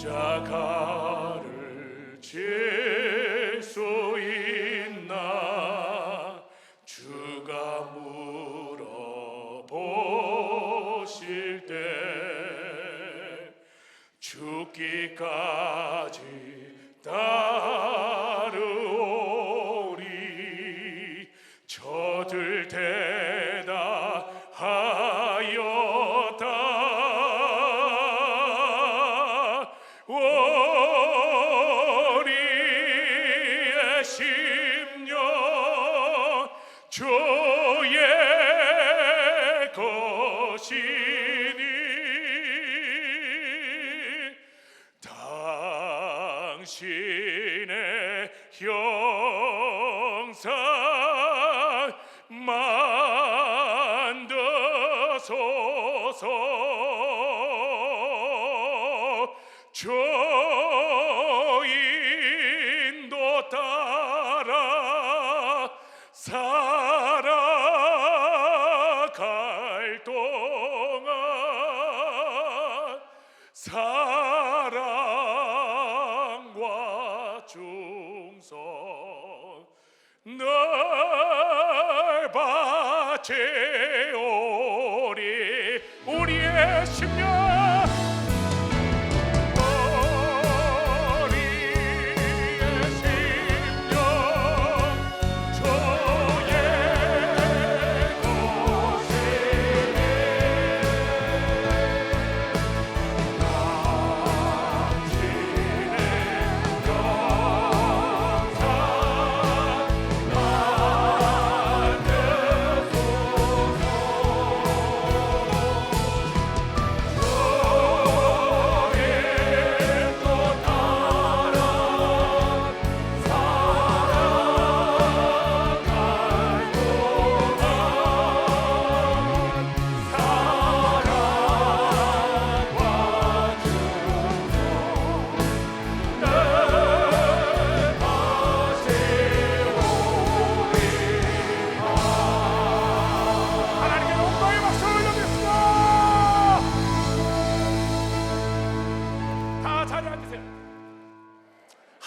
십자가를 질 수 있나 주가 물어보실 때 죽기까지 따르오리 저들 대답하였다 우리의 심령 주의 것이니 당신의 형상 만드소서 주 인도 따라 살아갈 동안 사랑과 충성 늘 바치오리 우리의 심령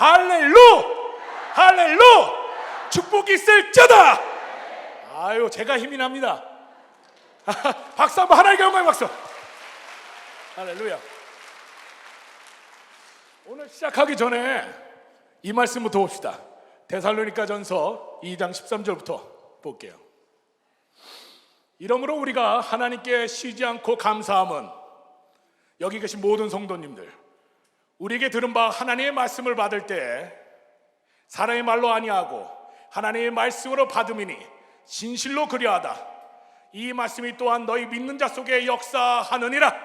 할렐루! 할렐루! 축복이 있을지어다! 아유, 제가 힘이 납니다. 박수 한번, 하나님께 영광의 박수! 할렐루야! 오늘 시작하기 전에 이 말씀부터 봅시다. 데살로니가전서 2장 13절부터 볼게요. 이러므로 우리가 하나님께 쉬지 않고 감사함은 여기 계신 모든 성도님들 우리에게 들은 바 하나님의 말씀을 받을 때 사람의 말로 아니하고 하나님의 말씀으로 받음이니 진실로 그리하다. 이 말씀이 또한 너희 믿는 자 속에 역사하느니라.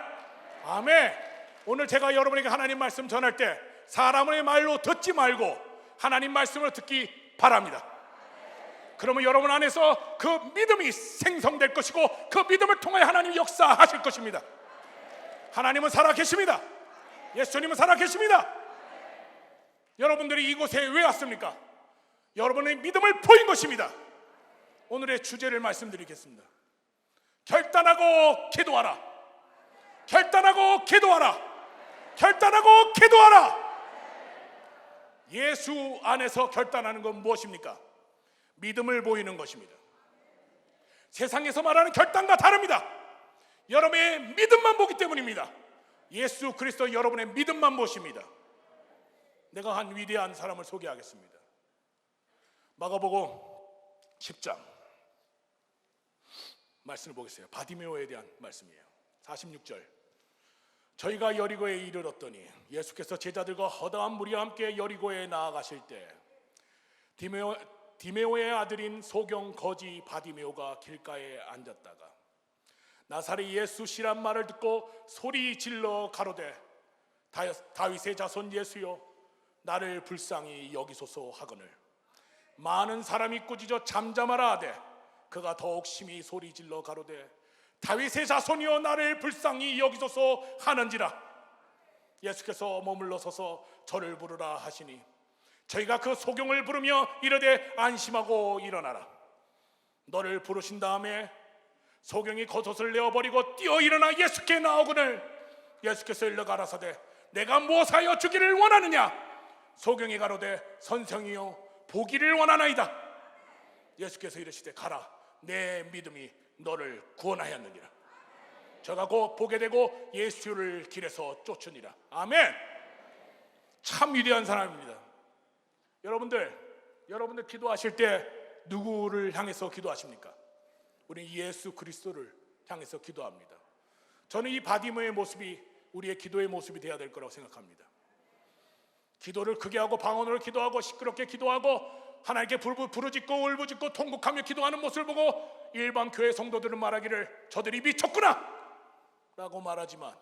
아멘. 오늘 제가 여러분에게 하나님 말씀 전할 때 사람의 말로 듣지 말고 하나님 말씀을 듣기 바랍니다. 그러면 여러분 안에서 그 믿음이 생성될 것이고 그 믿음을 통해 하나님이 역사하실 것입니다. 하나님은 살아계십니다. 예수님은 살아계십니다. 여러분들이 이곳에 왜 왔습니까? 여러분의 믿음을 보인 것입니다. 오늘의 주제를 말씀드리겠습니다. 결단하고 기도하라. 결단하고 기도하라. 결단하고 기도하라. 예수 안에서 결단하는 건 무엇입니까? 믿음을 보이는 것입니다. 세상에서 말하는 결단과 다릅니다. 여러분의 믿음만 보기 때문입니다. 예수 그리스도 여러분의 믿음만 보십니다. 내가 한 위대한 사람을 소개하겠습니다. 마가복음 10장 말씀을 보겠어요. 바디메오에 대한 말씀이에요. 46절. 저희가 여리고에 이르렀더니 예수께서 제자들과 허다한 무리와 함께 여리고에 나아가실 때 디메오의 아들인 소경 거지 바디메오가 길가에 앉았다가 나사렛 예수시란 말을 듣고 소리 질러 가로되 다윗의 자손 예수여 나를 불쌍히 여기소서 하거늘 많은 사람이 꾸짖어 잠잠하라 하되 그가 더욱 심히 소리 질러 가로되 다윗의 자손이여 나를 불쌍히 여기소서 하는지라. 예수께서 머물러 서서 저를 부르라 하시니 저희가 그 소경을 부르며 이르되 안심하고 일어나라. 너를 부르신 다음에 소경이 겉옷을 내어버리고 뛰어 일어나 예수께 나오거늘 예수께서 일러 가라사대 내가 무엇하여 주기를 원하느냐? 소경이 가로되 선생이여 보기를 원하나이다. 예수께서 이르시되 가라 내 믿음이 너를 구원하였느니라. 저가 곧 보게 되고 예수를 길에서 쫓으니라. 아멘. 참 위대한 사람입니다. 여러분들 기도하실 때 누구를 향해서 기도하십니까? 우리 예수 그리스도를 향해서 기도합니다. 저는 이 바디모의 모습이 우리의 기도의 모습이 되어야 될 거라고 생각합니다. 기도를 크게 하고 방언으로 기도하고 시끄럽게 기도하고 하나님께 부르짖고 울부짖고 통곡하며 기도하는 모습을 보고 일반 교회 성도들은 말하기를 저들이 미쳤구나 라고 말하지만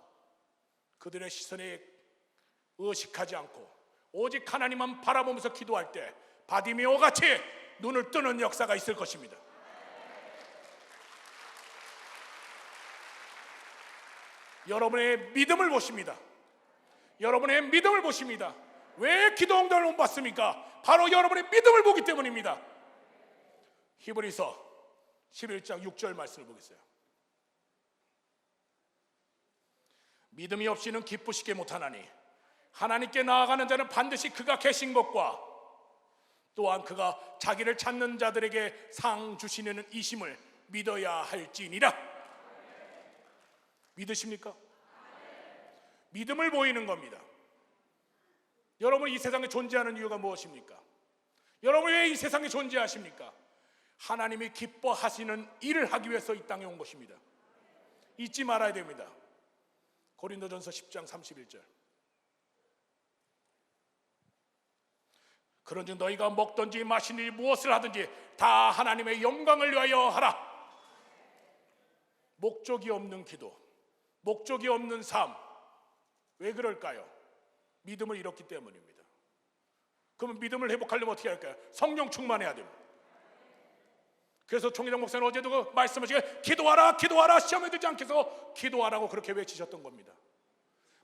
그들의 시선에 의식하지 않고 오직 하나님만 바라보면서 기도할 때 바디메오 같이 눈을 뜨는 역사가 있을 것입니다. 여러분의 믿음을 보십니다. 여러분의 믿음을 보십니다. 왜 기도 응답을 못 받습니까? 바로 여러분의 믿음을 보기 때문입니다. 히브리서 11장 6절 말씀을 보겠어요. 믿음이 없이는 기쁘시게 못하나니 하나님께 나아가는 자는 반드시 그가 계신 것과 또한 그가 자기를 찾는 자들에게 상 주시는 이심을 믿어야 할지니라. 믿으십니까? 믿음을 보이는 겁니다. 여러분 이 세상에 존재하는 이유가 무엇입니까? 여러분 왜 이 세상에 존재하십니까? 하나님이 기뻐하시는 일을 하기 위해서 이 땅에 온 것입니다. 잊지 말아야 됩니다. 고린도전서 10장 31절. 그런즉 너희가 먹든지 마시든지 무엇을 하든지 다 하나님의 영광을 위하여 하라. 목적이 없는 기도, 목적이 없는 삶. 왜 그럴까요? 믿음을 잃었기 때문입니다. 그러면 믿음을 회복하려면 어떻게 할까요? 성령 충만해야 됩니다. 그래서 총회장 목사는 어제도 그 말씀하시기를 기도하라 기도하라 시험에 들지 않게 해서 기도하라고 그렇게 외치셨던 겁니다.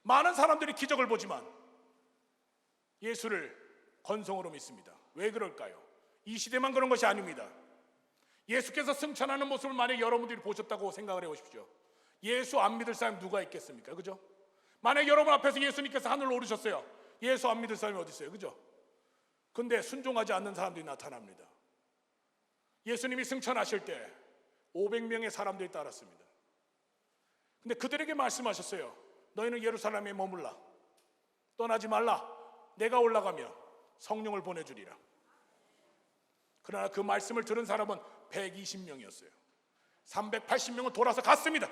많은 사람들이 기적을 보지만 예수를 건성으로 믿습니다. 왜 그럴까요? 이 시대만 그런 것이 아닙니다. 예수께서 승천하는 모습을 만약 여러분들이 보셨다고 생각을 해보십시오. 예수 안 믿을 사람 누가 있겠습니까? 그죠? 만약 여러분 앞에서 예수님께서 하늘로 오르셨어요. 예수 안 믿을 사람이 어디 있어요? 그죠? 근데 순종하지 않는 사람들이 나타납니다. 예수님이 승천하실 때 500명의 사람들이 따랐습니다. 근데 그들에게 말씀하셨어요. 너희는 예루살렘에 머물라. 떠나지 말라. 내가 올라가면 성령을 보내주리라. 그러나 그 말씀을 들은 사람은 120명이었어요. 380명은 돌아서 갔습니다.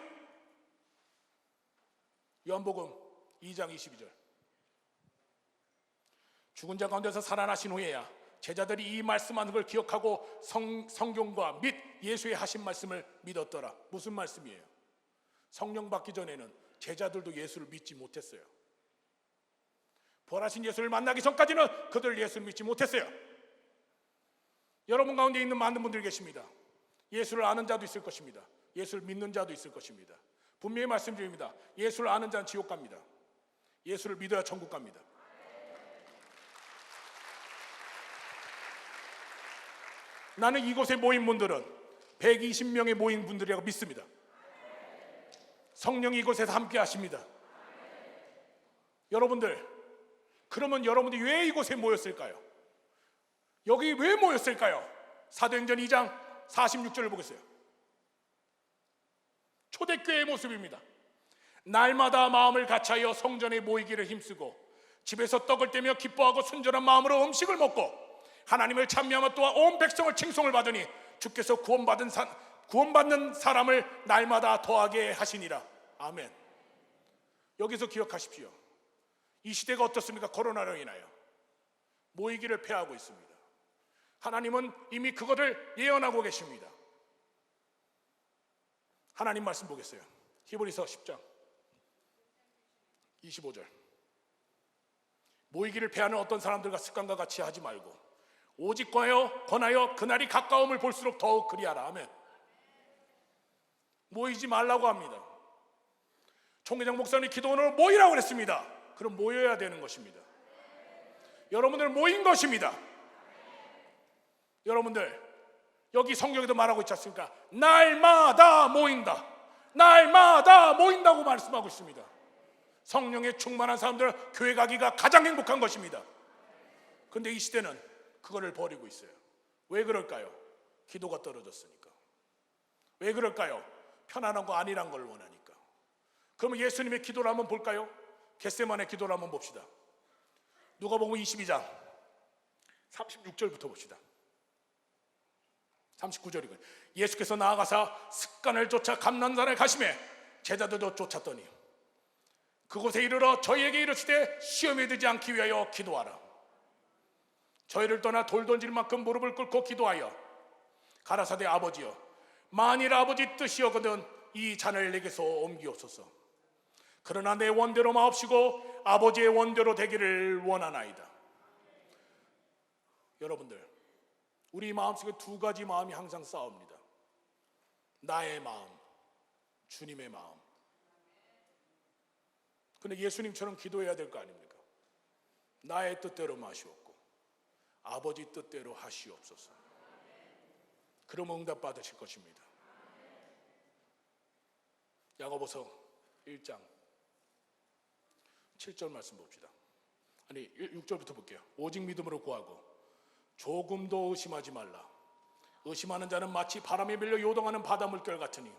요한복음 2장 22절. 죽은 자 가운데서 살아나신 후에야 제자들이 이 말씀하는 걸 기억하고 성경과 및 예수의 하신 말씀을 믿었더라. 무슨 말씀이에요? 성령 받기 전에는 제자들도 예수를 믿지 못했어요. 부활하신 예수를 만나기 전까지는 그들 예수를 믿지 못했어요. 여러분 가운데 있는 많은 분들이 계십니다. 예수를 아는 자도 있을 것입니다. 예수를 믿는 자도 있을 것입니다. 분명히 말씀드립니다. 예수를 아는 자는 지옥 갑니다. 예수를 믿어야 천국 갑니다. 나는 이곳에 모인 분들은 120명의 모인 분들이라고 믿습니다. 성령이 이곳에서 함께 하십니다. 여러분들, 그러면 여러분들이 왜 이곳에 모였을까요? 여기 왜 모였을까요? 사도행전 2장 46절을 보겠어요. 초대교회의 모습입니다. 날마다 마음을 같이하여 성전에 모이기를 힘쓰고 집에서 떡을 떼며 기뻐하고 순전한 마음으로 음식을 먹고 하나님을 찬미하며 또한 온 백성을 칭송을 받으니 주께서 구원받는 사람을 날마다 더하게 하시니라. 아멘. 여기서 기억하십시오. 이 시대가 어떻습니까? 코로나로 인하여 모이기를 폐하고 있습니다. 하나님은 이미 그것을 예언하고 계십니다. 하나님 말씀 보겠어요. 히브리서 10장 25절. 모이기를 폐하는 어떤 사람들과 습관과 같이 하지 말고 오직 권하여 그날이 가까움을 볼수록 더욱 그리하라. 아멘. 모이지 말라고 합니다. 총회장 목사님이 기도원으로 모이라고 그랬습니다. 그럼 모여야 되는 것입니다. 여러분들 모인 것입니다. 여러분들 여기 성경에도 말하고 있지 않습니까? 날마다 모인다. 날마다 모인다고 말씀하고 있습니다. 성령에 충만한 사람들은 교회 가기가 가장 행복한 것입니다. 그런데 이 시대는 그거를 버리고 있어요. 왜 그럴까요? 기도가 떨어졌으니까. 왜 그럴까요? 편안한 거 아니란 걸 원하니까. 그러면 예수님의 기도를 한번 볼까요? 겟세마네 기도를 한번 봅시다. 누가복음 22장 36절부터 봅시다. 39절이고요. 예수께서 나아가사 습관을 쫓아 감난산에 가시매 제자들도 쫓았더니 그곳에 이르러 저희에게 이르시되 시험에 들지 않기 위하여 기도하라. 저희를 떠나 돌 던질 만큼 무릎을 꿇고 기도하여 가라사대 아버지여 만일 아버지 뜻이여거든 이 잔을 내게서 옮기옵소서. 그러나 내 원대로 마옵시고 아버지의 원대로 되기를 원하나이다. 여러분들, 우리 마음속에 두 가지 마음이 항상 싸웁니다. 나의 마음, 주님의 마음. 근데 예수님처럼 기도해야 될 거 아닙니까? 나의 뜻대로 마시옵고 아버지 뜻대로 하시옵소서. 그러면 응답 받으실 것입니다. 야고보서 1장 7절 말씀 봅시다. 아니 6절부터 볼게요. 오직 믿음으로 구하고 조금도 의심하지 말라. 의심하는 자는 마치 바람에 밀려 요동하는 바다 물결 같으니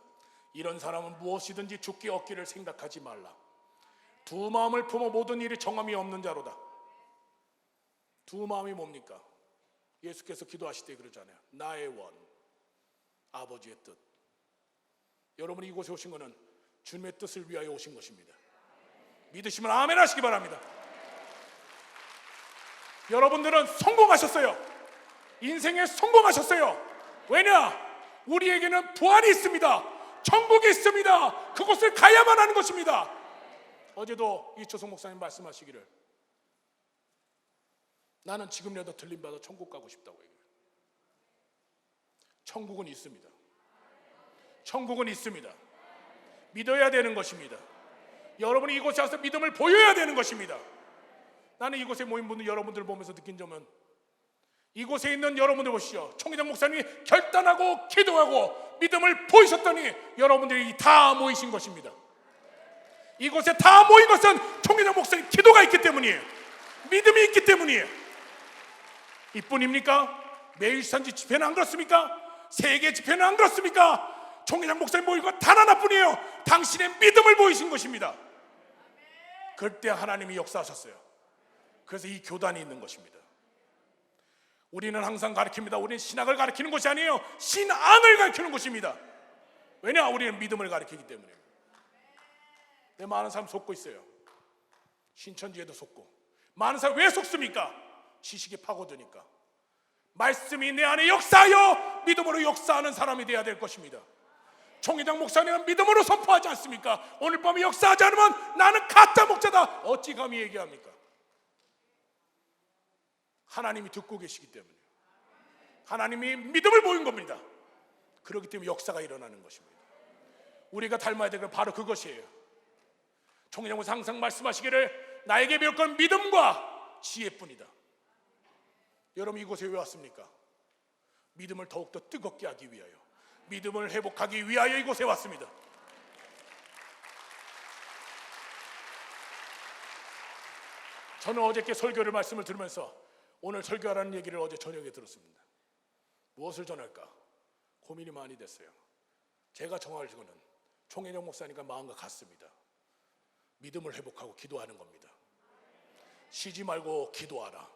이런 사람은 무엇이든지 죽기 얻기를 생각하지 말라. 두 마음을 품어 모든 일이 정함이 없는 자로다. 두 마음이 뭡니까? 예수께서 기도하실 때 그러잖아요. 나의 원, 아버지의 뜻. 여러분이 이곳에 오신 것은 주님의 뜻을 위하여 오신 것입니다. 믿으시면 아멘 하시기 바랍니다. 여러분들은 성공하셨어요. 인생에 성공하셨어요. 왜냐? 우리에게는 부활이 있습니다. 천국이 있습니다. 그곳을 가야만 하는 것입니다. 어제도 이초성 목사님 말씀하시기를 나는 지금이라도 들림받아 천국 가고 싶다고 얘기해요. 천국은 있습니다. 천국은 있습니다. 믿어야 되는 것입니다. 여러분이 이곳에 와서 믿음을 보여야 되는 것입니다. 나는 이곳에 모인 분들 여러분들 보면서 느낀 점은 이곳에 있는 여러분들 보시죠. 총회장 목사님이 결단하고 기도하고 믿음을 보이셨더니 여러분들이 다 모이신 것입니다. 이곳에 다 모인 것은 총회장 목사님 기도가 있기 때문이에요. 믿음이 있기 때문이에요. 이뿐입니까? 매일 산지 집회는 안 그렇습니까? 세계 집회는 안 그렇습니까? 총회장 목사님 모인 것 단 하나뿐이에요. 당신의 믿음을 보이신 것입니다. 그때 하나님이 역사하셨어요. 그래서 이 교단이 있는 것입니다. 우리는 항상 가르칩니다. 우리는 신학을 가르치는 것이 아니에요. 신앙을 가르치는 것입니다. 왜냐? 우리는 믿음을 가르치기 때문에. 내 많은 사람 속고 있어요. 신천지에도 속고. 많은 사람 왜 속습니까? 지식이 파고드니까. 말씀이 내 안에 역사하여 믿음으로 역사하는 사람이 되어야 될 것입니다. 총회장 목사님은 믿음으로 선포하지 않습니까? 오늘 밤에 역사하지 않으면 나는 가짜 목자다. 어찌 감히 얘기합니까? 하나님이 듣고 계시기 때문에. 하나님이 믿음을 보인 겁니다. 그렇기 때문에 역사가 일어나는 것입니다. 우리가 닮아야 될 건 바로 그것이에요. 총회장 목사 항상 말씀하시기를 나에게 배울 건 믿음과 지혜뿐이다. 여러분 이곳에 왜 왔습니까? 믿음을 더욱더 뜨겁게 하기 위하여, 믿음을 회복하기 위하여 이곳에 왔습니다. 저는 어저께 설교를 말씀을 들으면서 오늘 설교하라는 얘기를 어제 저녁에 들었습니다. 무엇을 전할까? 고민이 많이 됐어요. 제가 정할 거는 총회장 목사님과 마음과 같습니다. 믿음을 회복하고 기도하는 겁니다. 쉬지 말고 기도하라.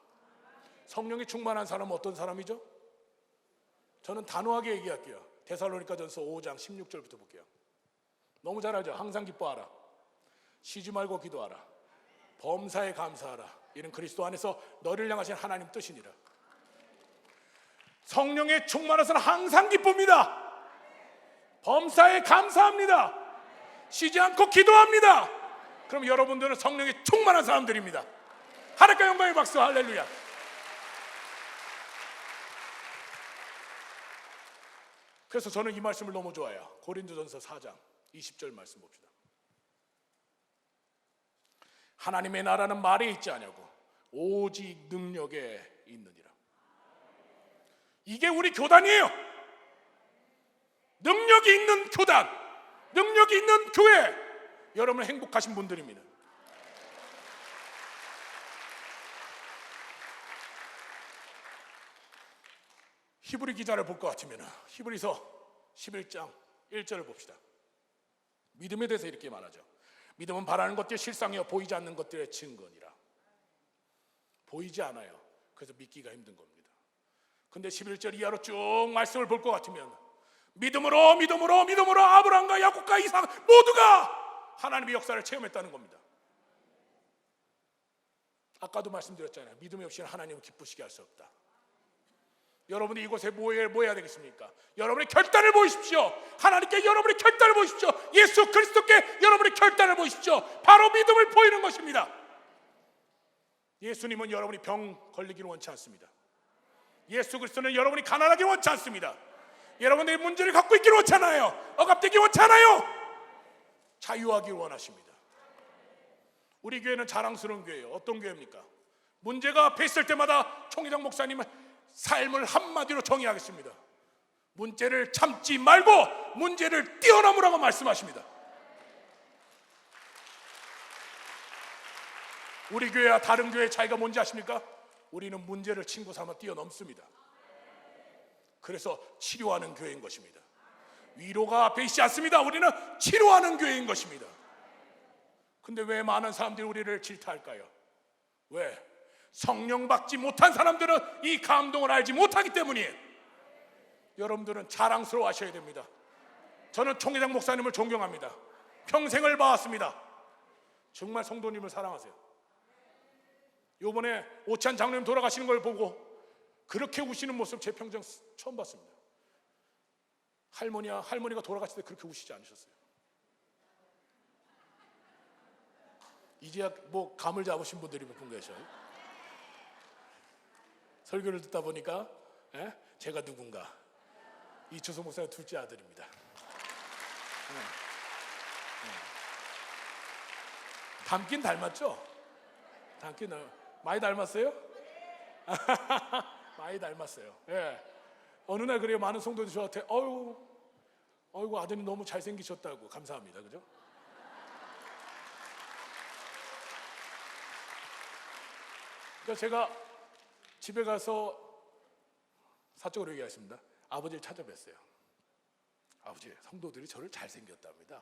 성령이 충만한 사람은 어떤 사람이죠? 저는 단호하게 얘기할게요. 데살로니가전서 5장 16절부터 볼게요. 너무 잘 알죠? 항상 기뻐하라. 쉬지 말고 기도하라. 범사에 감사하라. 이는 그리스도 안에서 너를 향하신 하나님 뜻이니라. 성령의 충만해서는 항상 기쁩니다. 범사에 감사합니다. 쉬지 않고 기도합니다. 그럼 여러분들은 성령의 충만한 사람들입니다. 하나님께 영광의 박수. 할렐루야. 그래서 저는 이 말씀을 너무 좋아해요. 고린도전서 4장 20절 말씀 봅시다. 하나님의 나라는 말에 있지 않냐고 오직 능력에 있느니라. 이게 우리 교단이에요. 능력이 있는 교단, 능력이 있는 교회. 여러분 행복하신 분들입니다. 히브리 기자를 볼 것 같으면 히브리서 11장 1절을 봅시다. 믿음에 대해서 이렇게 말하죠. 믿음은 바라는 것들의 실상이요 보이지 않는 것들의 증거니라. 보이지 않아요. 그래서 믿기가 힘든 겁니다. 근데 11절 이하로 쭉 말씀을 볼 것 같으면 믿음으로 아브라함과 야곱과 이삭 모두가 하나님의 역사를 체험했다는 겁니다. 아까도 말씀드렸잖아요. 믿음이 없이는 하나님을 기쁘시게 할 수 없다. 여러분이 이곳에 뭐 해야 되겠습니까? 여러분의 결단을 보이십시오. 하나님께 여러분의 결단을 보이십시오. 예수 그리스도께 여러분의 결단을 보이십시오. 바로 믿음을 보이는 것입니다. 예수님은 여러분이 병 걸리기를 원치 않습니다. 예수 그리스도는 여러분이 가난하기를 원치 않습니다. 여러분의 문제를 갖고 있기를 원치 않아요. 억압되기 원치 않아요. 자유하기를 원하십니다. 우리 교회는 자랑스러운 교회예요. 어떤 교회입니까? 문제가 앞에 있을 때마다 총회장 목사님은 삶을 한마디로 정의하겠습니다. 문제를 참지 말고 문제를 뛰어넘으라고 말씀하십니다. 우리 교회와 다른 교회의 차이가 뭔지 아십니까? 우리는 문제를 친구 삼아 뛰어넘습니다. 그래서 치료하는 교회인 것입니다. 위로가 앞에 있지 않습니다. 우리는 치료하는 교회인 것입니다. 근데 왜 많은 사람들이 우리를 질타할까요? 왜? 성령 받지 못한 사람들은 이 감동을 알지 못하기 때문이에요. 여러분들은 자랑스러워 하셔야 됩니다. 저는 총회장 목사님을 존경합니다. 평생을 봐왔습니다. 정말 성도님을 사랑하세요. 요번에 오찬 장로님 돌아가시는 걸 보고 그렇게 우시는 모습 제 평생 처음 봤습니다. 할머니가 돌아가실 때 그렇게 우시지 않으셨어요. 이제야 뭐 감을 잡으신 분들이 몇 분 계셔요. 설교를 듣다 보니까 제가 누군가 이초성 목사의 둘째 아들입니다. 닮긴 닮았죠? 많이 닮았어요? 많이 닮았어요. 어느 날 그래요. 많은 성도들이 저한테 어이구 아드님 너무 잘생기셨다고. 감사합니다. 그죠? 그러니까 제가 집에 가서 사적으로 얘기하겠습니다. 아버지를 찾아뵀어요. 아버지, 성도들이 저를 잘생겼답니다.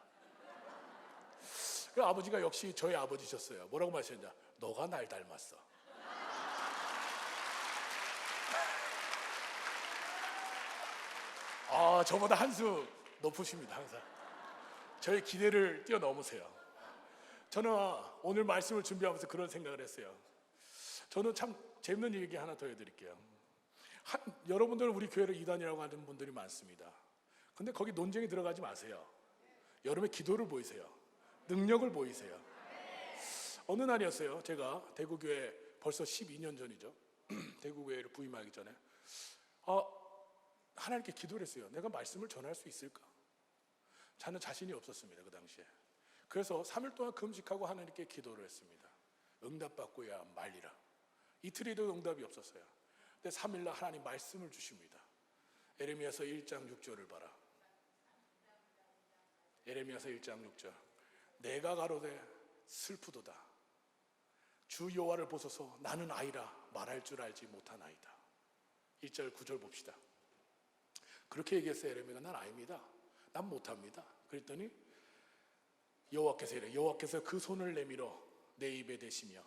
그 아버지가 역시 저희 아버지셨어요. 뭐라고 말하셨냐? 너가 날 닮았어. 저보다 한 수 높으십니다. 항상 저의 기대를 뛰어넘으세요. 저는 오늘 말씀을 준비하면서 그런 생각을 했어요. 저는 참 재밌는 얘기 하나 더 해드릴게요. 여러분들은 우리 교회를 이단이라고 하는 분들이 많습니다. 근데 거기 논쟁이 들어가지 마세요. 여러분의 기도를 보이세요. 능력을 보이세요. 어느 날이었어요. 제가 대구교회 벌써 12년 전이죠. 대구교회를 부임하기 전에 하나님께 기도를 했어요. 내가 말씀을 전할 수 있을까? 저는 자신이 없었습니다. 그 당시에. 그래서 3일 동안 금식하고 하나님께 기도를 했습니다. 응답받고야 말리라. 이틀에도 응답이 없었어요. 근데 3일날 하나님 말씀을 주십니다. 에레미야서 1장 6절을 봐라. 에레미야서 1장 6절. 내가 가로되 슬프도다. 주 여호와를 보소서. 나는 아이라 말할 줄 알지 못하나이다. 1절 9절 봅시다. 그렇게 얘기했어요. 에레미야가. 난 아닙니다. 난 못합니다. 그랬더니 여호와께서 이래. 여호와께서 그 손을 내밀어 내 입에 대시며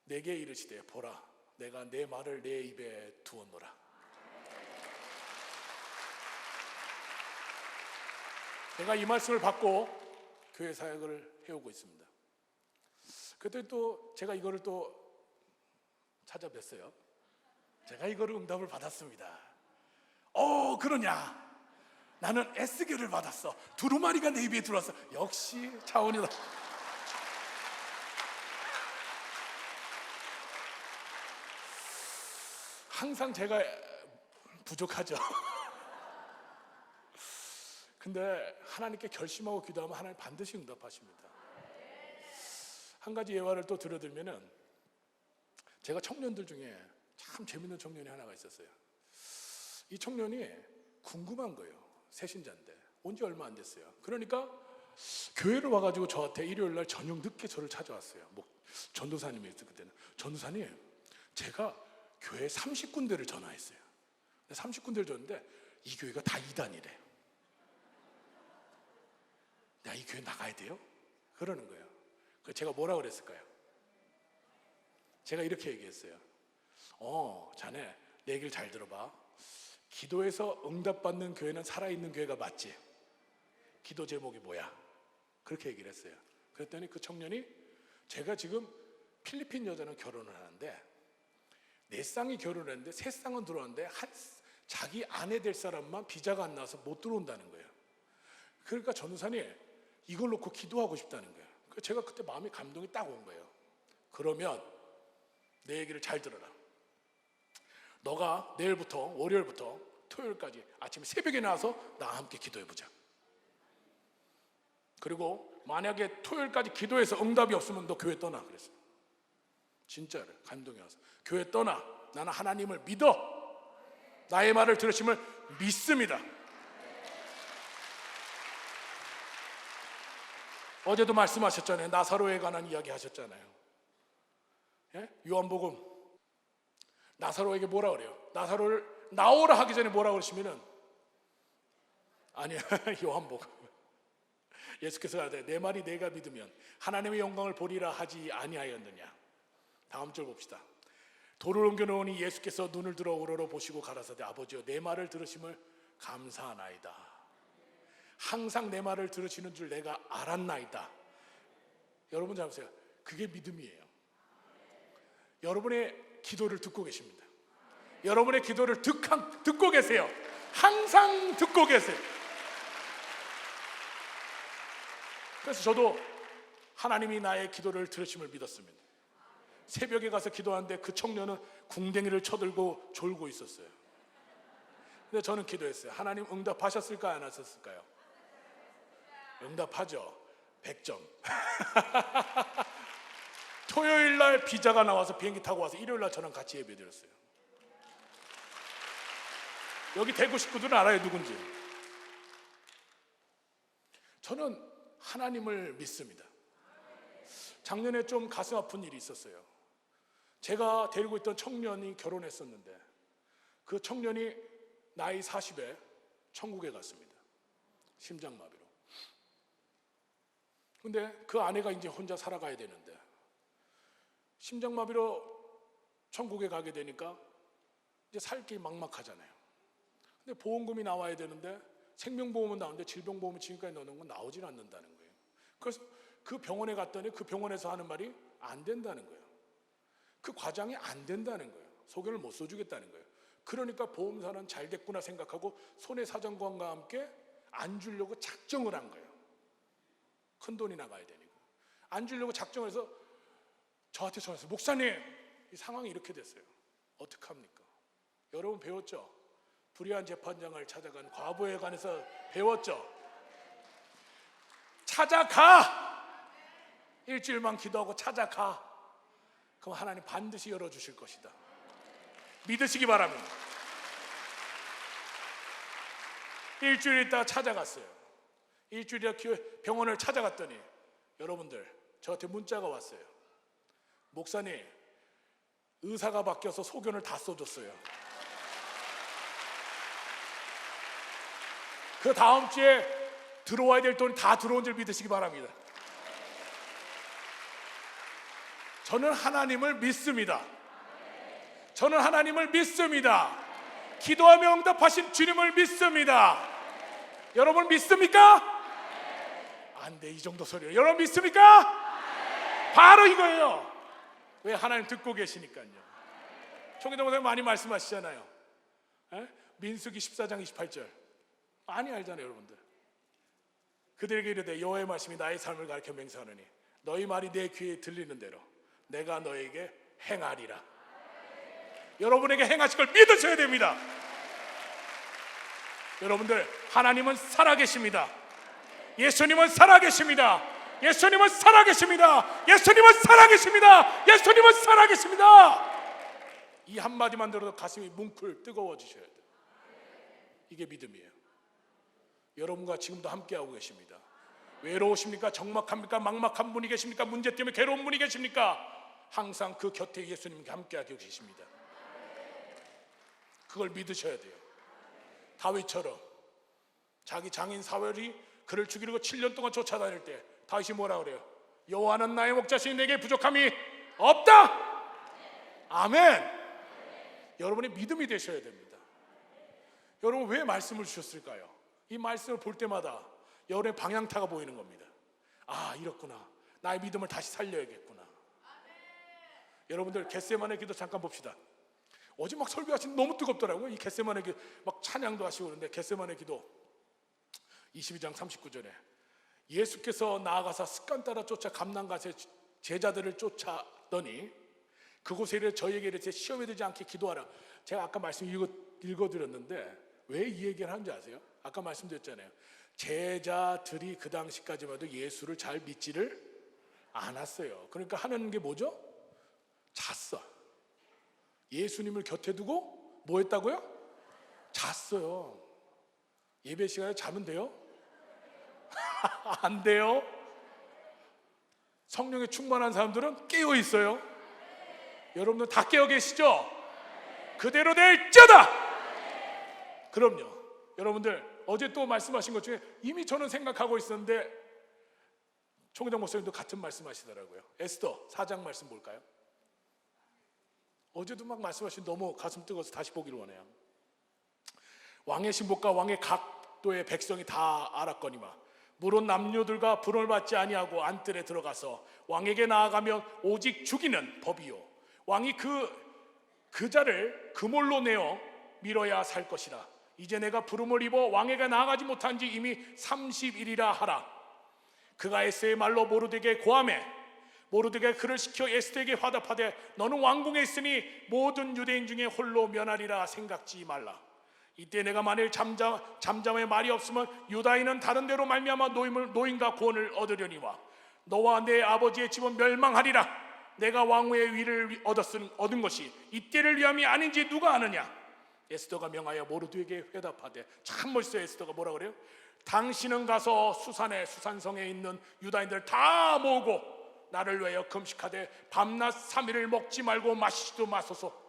내게 이르시되 보라 내가 내 말을 내 입에 두었노라. 내가 이 말씀을 받고 교회 사역을 해오고 있습니다. 그때 또 제가 이거를 또 찾아뵀어요. 제가 이거를 응답을 받았습니다. 그러냐? 나는 S교를 받았어. 두루마리가 내 입에 들어왔어. 역시 차원이다. 항상 제가 부족하죠. 근데 하나님께 결심하고 기도하면 하나님 반드시 응답하십니다. 한 가지 예화를 또 들어드리면은, 제가 청년들 중에 참 재밌는 청년이 하나가 있었어요. 이 청년이 궁금한 거예요. 새신자인데 온 지 얼마 안 됐어요. 그러니까 교회를 와가지고 저한테 일요일날 저녁 늦게 저를 찾아왔어요. 전도사님이 있을 그때는. 전도사님, 제가 교회 30군데를 전화했어요. 30군데를 줬는데 이 교회가 다 이단이래. 야, 이 교회 나가야 돼요? 그러는 거예요. 제가 뭐라 그랬을까요? 제가 이렇게 얘기했어요. 자네 내 얘기를 잘 들어봐. 기도해서 응답받는 교회는 살아있는 교회가 맞지? 기도 제목이 뭐야? 그렇게 얘기를 했어요. 그랬더니 그 청년이, 제가 지금 필리핀 여자는 결혼을 하는데 4쌍이 결혼을 했는데 3쌍은 들어왔는데 자기 아내 될 사람만 비자가 안 나와서 못 들어온다는 거예요. 그러니까 전우산이 이걸 놓고 기도하고 싶다는 거예요. 제가 그때 마음에 감동이 딱 온 거예요. 그러면 내 얘기를 잘 들어라. 너가 내일부터, 월요일부터 토요일까지 아침에 새벽에 나와서 나와 함께 기도해보자. 그리고 만약에 토요일까지 기도해서 응답이 없으면 너 교회 떠나 그랬어요. 진짜로 감동이 와서 교회 떠나. 나는 하나님을 믿어. 나의 말을 들으심을 믿습니다. 어제도 말씀하셨잖아요. 나사로에 관한 이야기 하셨잖아요. 예? 요한복음 나사로에게 뭐라 그래요? 나사로를 나오라 하기 전에 뭐라 그러시면은, 아니야, 요한복음 예수께서 하되 내 말이 내가 믿으면 하나님의 영광을 보리라 하지 아니하였느냐. 다음 절 봅시다. 돌을 옮겨놓으니 예수께서 눈을 들어 우러러 보시고 가라사대 아버지여 내 말을 들으심을 감사하나이다. 항상 내 말을 들으시는 줄 내가 알았나이다. 여러분 잘 보세요. 그게 믿음이에요. 여러분의 기도를 듣고 계십니다. 여러분의 기도를 듣고 계세요. 항상 듣고 계세요. 그래서 저도 하나님이 나의 기도를 들으심을 믿었습니다. 새벽에 가서 기도하는데 그 청년은 궁뎅이를 쳐들고 졸고 있었어요. 근데 저는 기도했어요. 하나님 응답하셨을까요? 안 하셨을까요? 응답하죠. 100점. 토요일날 비자가 나와서 비행기 타고 와서 일요일날 저랑 같이 예배드렸어요. 여기 대구 식구들은 알아요, 누군지. 저는 하나님을 믿습니다. 작년에 좀 가슴 아픈 일이 있었어요. 제가 데리고 있던 청년이 결혼했었는데 그 청년이 나이 40에 천국에 갔습니다. 심장마비로. 근데 그 아내가 이제 혼자 살아가야 되는데 심장마비로 천국에 가게 되니까 이제 살 길이 막막하잖아요. 근데 보험금이 나와야 되는데 생명보험은 나오는데 질병보험은 지금까지 넣는 건 나오질 않는다는 거예요. 그래서 그 병원에 갔더니 그 병원에서 하는 말이 안 된다는 거예요. 그 과장이 안 된다는 거예요. 소견을 못 써주겠다는 거예요. 그러니까 보험사는 잘 됐구나 생각하고 손해사정관과 함께 안 주려고 작정을 한 거예요. 큰 돈이 나가야 되니까. 안 주려고 작정을 해서 저한테 전화해서 목사님 이 상황이 이렇게 됐어요. 어떡합니까? 여러분 배웠죠? 불의한 재판장을 찾아간 과부에 관해서 배웠죠? 찾아가! 일주일만 기도하고 찾아가. 그럼 하나님 반드시 열어주실 것이다. 믿으시기 바랍니다. 일주일 있다가 찾아갔어요. 일주일 있다가 병원을 찾아갔더니 여러분들 저한테 문자가 왔어요. 목사님 의사가 바뀌어서 소견을 다 써줬어요. 그 다음 주에 들어와야 될 돈이 다 들어온 줄 믿으시기 바랍니다. 저는 하나님을 믿습니다. 저는 하나님을 믿습니다. 기도하며 응답하신 주님을 믿습니다. 여러분 믿습니까? 안 돼, 이 정도 소리요. 여러분 믿습니까? 바로 이거예요. 왜? 하나님 듣고 계시니까요. 총회장 목사님 많이 말씀하시잖아요. 민수기 14장 28절 많이 알잖아요, 여러분들. 그들에게 이르되 여호와의 말씀이 나의 삶을 가르쳐 맹세하노니 너희 말이 내 귀에 들리는 대로 내가 너에게 행하리라. 여러분에게 행하실 걸 믿으셔야 됩니다. 여러분들 하나님은 살아계십니다. 예수님은 살아계십니다. 예수님은 살아계십니다. 예수님은 살아계십니다. 예수님은 살아계십니다. 이 한마디만 들어도 가슴이 뭉클 뜨거워지셔야 돼요. 이게 믿음이에요. 여러분과 지금도 함께하고 계십니다. 외로우십니까? 적막합니까? 막막한 분이 계십니까? 문제 때문에 괴로운 분이 계십니까? 항상 그 곁에 예수님과 함께하고 계십니다. 그걸 믿으셔야 돼요. 다윗처럼 자기 장인 사울이 그를 죽이려고 7년 동안 쫓아다닐 때 다윗이 뭐라 그래요? 여호와는 나의 목자시니 내게 부족함이 없다. 아멘. 여러분의 믿음이 되셔야 됩니다. 여러분 왜 말씀을 주셨을까요? 이 말씀을 볼 때마다 여러분의 방향타가 보이는 겁니다. 아, 이렇구나. 나의 믿음을 다시 살려야겠구나. 여러분들 겟세마네 기도 잠깐 봅시다. 어제 막 설교하시는데 너무 뜨겁더라고요. 이 겟세마네 기도 막 찬양도 하시고 그러는데 겟세마네 기도 22장 39절에 예수께서 나아가사 습관 따라 쫓아 감난갓의 제자들을 쫓아더니 그곳에 이르러 저희에게 이르되 시험에 들지 않게 기도하라. 제가 아까 말씀 읽어드렸는데 왜 이 얘기를 하는지 아세요? 아까 말씀드렸잖아요. 제자들이 그 당시까지만 해도 예수를 잘 믿지를 않았어요. 그러니까 하는 게 뭐죠? 잤어. 예수님을 곁에 두고 뭐 했다고요? 잤어요. 예배 시간에 자면 돼요? 안 돼요. 성령에 충만한 사람들은 깨어 있어요. 여러분들 다 깨어 계시죠? 그대로 될지어다. 그럼요. 여러분들 어제 또 말씀하신 것 중에 이미 저는 생각하고 있었는데 총회장 목사님도 같은 말씀하시더라고요. 에스더 4장 말씀 볼까요? 어제도 막 말씀하신 너무 가슴 뜨거워서 다시 보기를 원해요. 왕의 신복과 왕의 각도의 백성이 다 알았거니와 물은 남녀들과 불을 받지 아니하고 안뜰에 들어가서 왕에게 나아가면 오직 죽이는 법이요 왕이 그 자를 그물로 내어 밀어야 살 것이라. 이제 내가 부름을 입어 왕에게 나아가지 못한 지 이미 30일이라 하라. 그가 에스더의 말로 모르드에게 고하매 모르드에게 그를 시켜 에스더에게 화답하되 너는 왕궁에 있으니 모든 유대인 중에 홀로 면하리라 생각지 말라. 이때 내가 만일 잠잠의 말이 없으면 유다인은 다른 데로 말미암아 노임과 구원을 얻으려니와 너와 내 아버지의 집은 멸망하리라. 내가 왕후의 위를 얻은 것이 이때를 위함이 아닌지 누가 아느냐. 에스더가 명하여 모르드에게 회답하되 참 멋있어요. 에스더가 뭐라 그래요? 당신은 가서 수산성에 있는 유다인들 다 모으고 나를 위하여 금식하되 밤낮 3일을 먹지 말고 마시지도 마소서.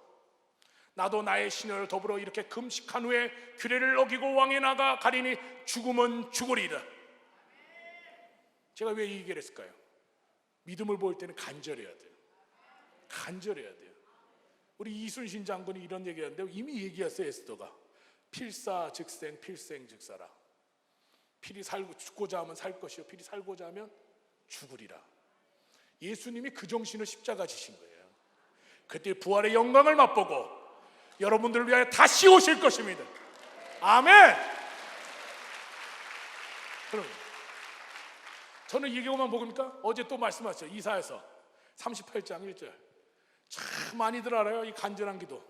나도 나의 시녀를 더불어 이렇게 금식한 후에 규례를 어기고 왕에 나가 가리니 죽으면 죽으리라. 제가 왜 이 얘기를 했을까요? 믿음을 보일 때는 간절해야 돼요. 간절해야 돼요. 우리 이순신 장군이 이런 얘기하는데 이미 얘기했어요. 에스더가 필사즉생 필생즉사라. 필이 죽고자 하면 살 것이요 필이 살고자 하면 죽으리라. 예수님이 그 정신을 십자가 지신 거예요. 그때 부활의 영광을 맛보고 여러분들을 위하여 다시 오실 것입니다. 아멘. 그럼 저는 이 경우만 보니까 어제 또 말씀하셨죠. 이사야서 38장 1절 참 많이들 알아요. 이 간절한 기도.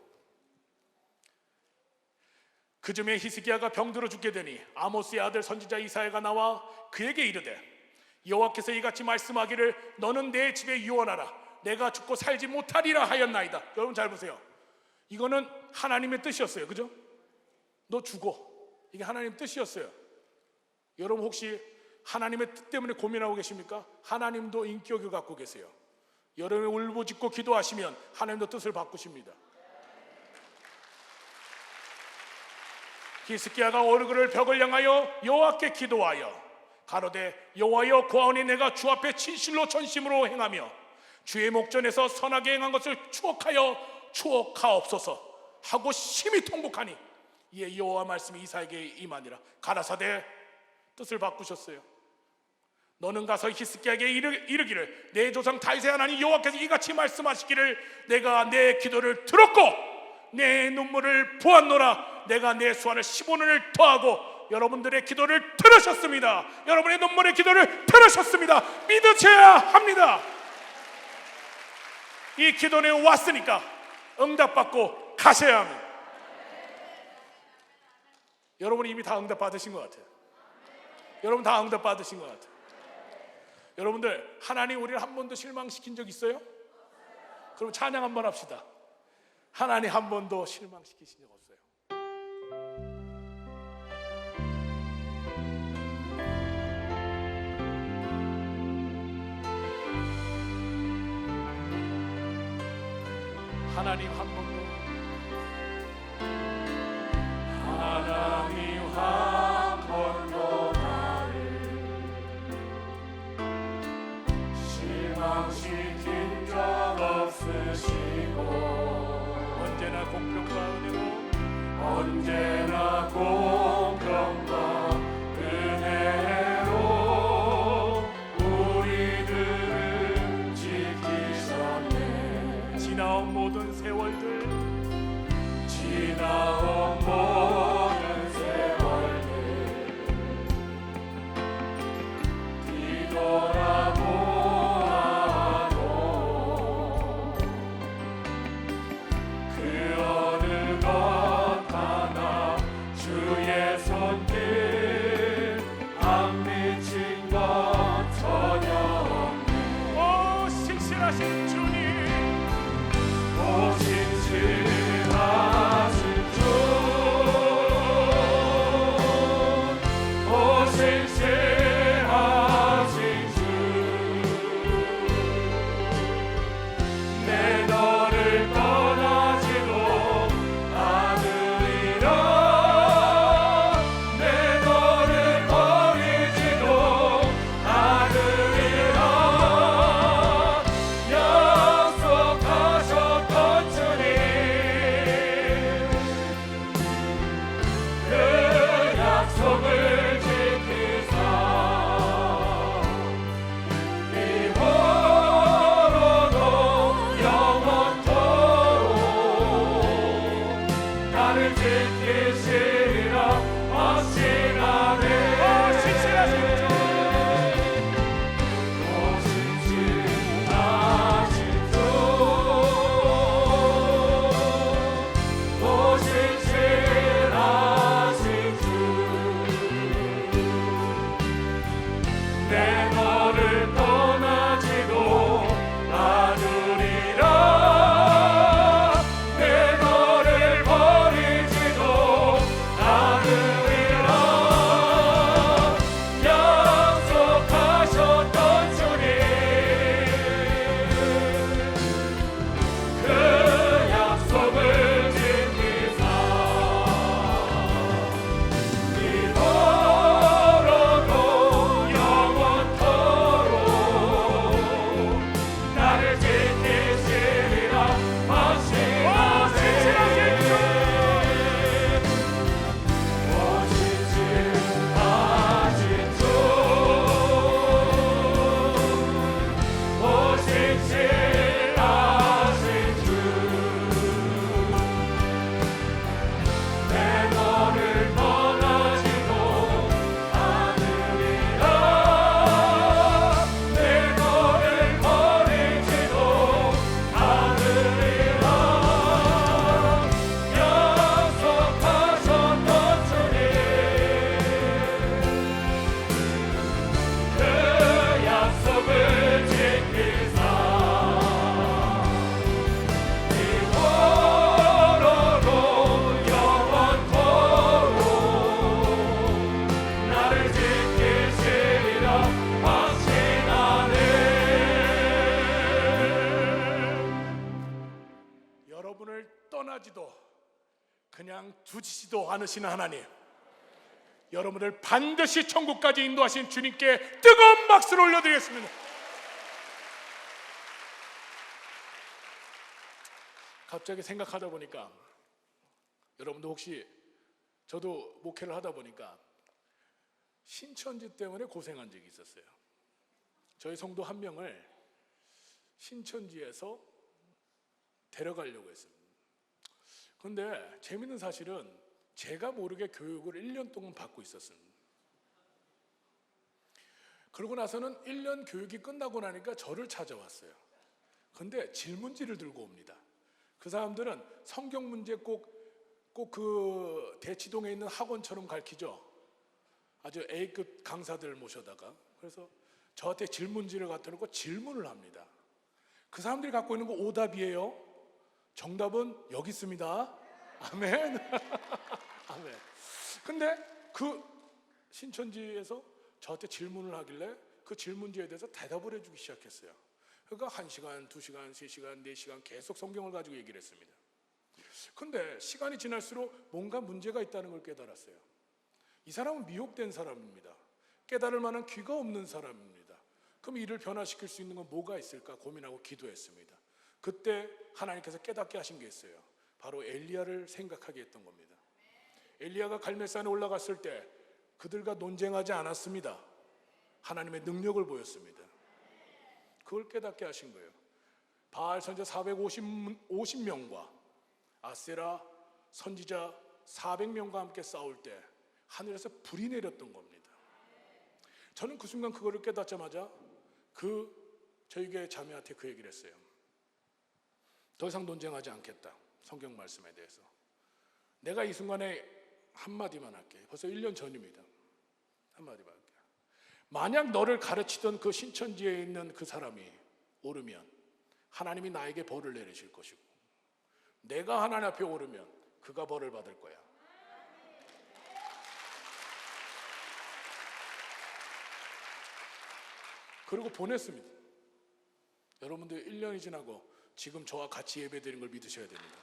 그쯤에 히스기야가 병들어 죽게 되니 아모스의 아들 선지자 이사야가 나와 그에게 이르되 여호와께서 이같이 말씀하기를 너는 내 집에 유언하라. 내가 죽고 살지 못하리라 하였나이다. 여러분 잘 보세요. 이거는 하나님의 뜻이었어요. 그죠? 너 죽어. 이게 하나님의 뜻이었어요. 여러분 혹시 하나님의 뜻 때문에 고민하고 계십니까? 하나님도 인격을 갖고 계세요. 여러분이 울부짖고 기도하시면 하나님도 뜻을 바꾸십니다. 히스기야가 얼굴을 벽을 향하여 여호와께 기도하여 가로되 여호와여 고하오니 내가 주 앞에 진실로 전심으로 행하며 주의 목전에서 선하게 행한 것을 추억하옵소서 하고 심히 통곡하니 이에 여호와 말씀이 이사야에게 임하니라. 가라사대 뜻을 바꾸셨어요. 너는 가서 히스기야에게 이르기를 내 조상 다윗의 하나님 여호와께서 이같이 말씀하시기를 내가 내 기도를 들었고 내 눈물을 보았노라. 내가 내 수완을 15년을 더하고 여러분들의 기도를 들으셨습니다. 여러분의 눈물의 기도를 들으셨습니다. 믿으셔야 합니다. 이 기도는 왔으니까 응답받고 가셔야 합니다. 여러분이 이미 다 응답 받으신 것 같아요. 여러분 다 응답 받으신 것 같아요. 여러분들 하나님 우리를 한 번도 실망시킨 적 있어요? 그럼 찬양 한번 합시다. 하나님 한 번도 실망시키신 적 없어요. 하나님 한 번도 언제나 공평과 은혜로 언제나 공평과 은혜로 우리들을 지키셨네. 지나온 모든 세월들 지나온 모든 세월들 뒤돌아보아도 그 어느 것 하나 주의 손길 안 미친 것 전혀 없네. 오 신실하신 주님 오 신실하신 주, 오 신실하신 주, 내 너를 떠나지도 않으리라. 내 너를 버리지도 않으리라. 약속하셨던 주님, 그 약속을 지키사 이후로도 영원토록 나를 지키시리라 확신하네. 신실하신 주 오 신실하신 주, 오 신실하신 주, 내 너를 떠나지도 않으리라. 내 너를 버리지도 않으리라. 약속하셨던 주님, 그 약속을 지키사 이후로도 영원토록 나를 지키시리라 확신하네. 오 신실하신 주, 오 신실하신 주, 내 너를 떠나지도 않으리라. 내 너를 버리지도 않으리라. 약속하셨던 주님, 그 약속을 지키사 이후로도 영원토록 나를 지키시리라 확신하네. 여러분을 떠나지도 그냥 두지지도 않으시는 하나님, 여러분을 반드시 천국까지 인도하신 주님께 뜨거운 박수를 올려드리겠습니다. 갑자기 생각하다 보니까, 여러분도 혹시, 저도 목회를 하다 보니까 신천지 때문에 고생한 적이 있었어요. 저희 성도 한 명을 신천지에서 데려가려고 했습니다. 그런데 재밌는 사실은 제가 모르게 교육을 1년 동안 받고 있었습니다. 그러고 나서는 1년 교육이 끝나고 나니까 저를 찾아왔어요. 근데 질문지를 들고 옵니다. 그 사람들은 성경 문제 꼭 그 대치동에 있는 학원처럼 가르치죠. 아주 A급 강사들을 모셔다가. 그래서 저한테 질문지를 갖다 놓고 질문을 합니다. 그 사람들이 갖고 있는 거 오답이에요. 정답은 여기 있습니다. 아멘. 아멘. 근데 그 신천지에서 저한테 질문을 하길래 그 질문지에 대해서 대답을 해주기 시작했어요. 그러니까 1시간, 2시간, 3시간, 4시간 계속 성경을 가지고 얘기를 했습니다. 근데 시간이 지날수록 뭔가 문제가 있다는 걸 깨달았어요. 이 사람은 미혹된 사람입니다. 깨달을 만한 귀가 없는 사람입니다. 그럼 이를 변화시킬 수 있는 건 뭐가 있을까 고민하고 기도했습니다. 그때 하나님께서 깨닫게 하신 게 있어요. 바로 엘리야를 생각하게 했던 겁니다. 엘리야가 갈멜산에 올라갔을 때 그들과 논쟁하지 않았습니다. 하나님의 능력을 보였습니다. 그걸 깨닫게 하신 거예요. 바알 선지자 450명과 아세라 선지자 400명과 함께 싸울 때 하늘에서 불이 내렸던 겁니다. 저는 그 순간 그거를 깨닫자마자 저희 교회 자매한테 그 얘기를 했어요. 더 이상 논쟁하지 않겠다. 성경 말씀에 대해서. 내가 이 순간에 한마디만 할게. 벌써 1년 전입니다. 한마디만 할게. 만약 너를 가르치던 그 신천지에 있는 그 사람이 오르면 하나님이 나에게 벌을 내리실 것이고, 내가 하나님 앞에 오르면 그가 벌을 받을 거야. 그리고 보냈습니다. 여러분들 1년이 지나고 지금 저와 같이 예배드리는 걸 믿으셔야 됩니다.